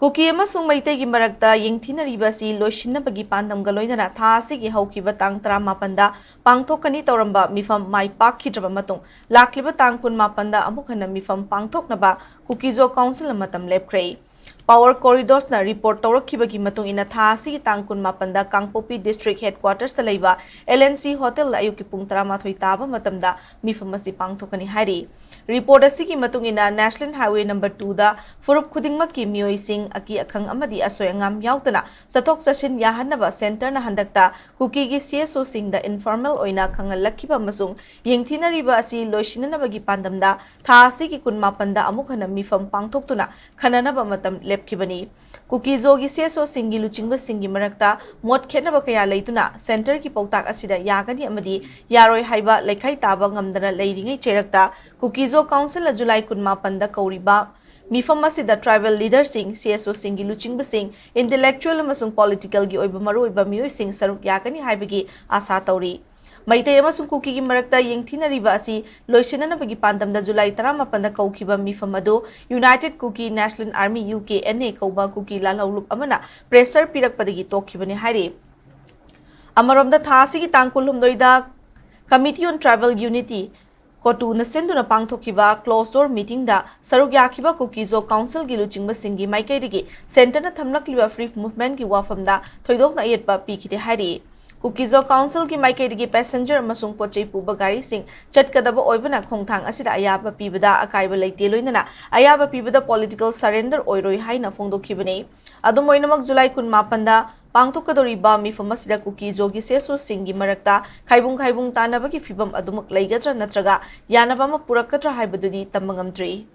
Kuki amasung maitegi marakta yengthinariba si loishinnabagi pandamga loinana tha asigi haukiba tang 18da pangthokani tawramba Meepham mai pakhidraba matung lakliba tang 18da amuk hanna Meepham Pangthoknaba Kukizo Council matam Lepkhre Power Corridors na report tawrakhibagi matung ina tha asigi tang 18da Kangpopi District Headquarters ta leiba LNC Hotel ayuki pung 13 taba matamda Meepham asi pangthokani hairi Report asigi matung ina National Highway number 2 da furup khudingmakki miyoi sing aki akhang amadi asoyangam yautana sathok sashin yahanaba center na handakta kuki gi CSO sing da informal oina khangal lakhiba masung yengthinariba asi loishinanabagi pandamda tha asigi 18 da amuk hana Meepham pangthoktuna khananaba matam lepkhibani kuki zogi CSO singi luchingba singi marakta mot khenaba kaya leituna center ki pautak asida yagani amadi yaroi haiba lekhai taba ngamdana leiringai cherakta kuki Council a July 18 da kauriba Meepham asida tribal leader sing CSO singi luchingba sing intellectual amasung political gi oiba maroiba miyoi sing saruk yakani haibagi asa tauri Maitei amasung kuki gi marakta yengthinariba asi loisinanabagi pandamda July 18 da kaukiba Meepham adu United Kuki National Army UK NA kauba kuki lalhaulup amana pressure pirakpadagi tokhibani hairi Amaromda thasi gi tangkulhum doida Committee on Tribal Unity Kotu na senduna pangthokiba closed door meeting da saruk yakhiba Kukizo Council gi luchingba singi maikaidigi center na thamlakliba free movement gi wafam da thoidok na yetpa pikhide hari Kukizo Council gi maikaidigi passenger amasung pochei puba gari sing chatkadaba oibana khongthang asida ayaba pibada akaiba leite loinana ayaba pibada political surrender oiroi haina phongdokhibani adumoinamak July 18 da Pangthokadoriba Meepham asida Kukizo gi CSO singi marakta khaibung tanabagi fibam adumuk leigadra natraga yanaba ma purakadra haibadudi tambangamdri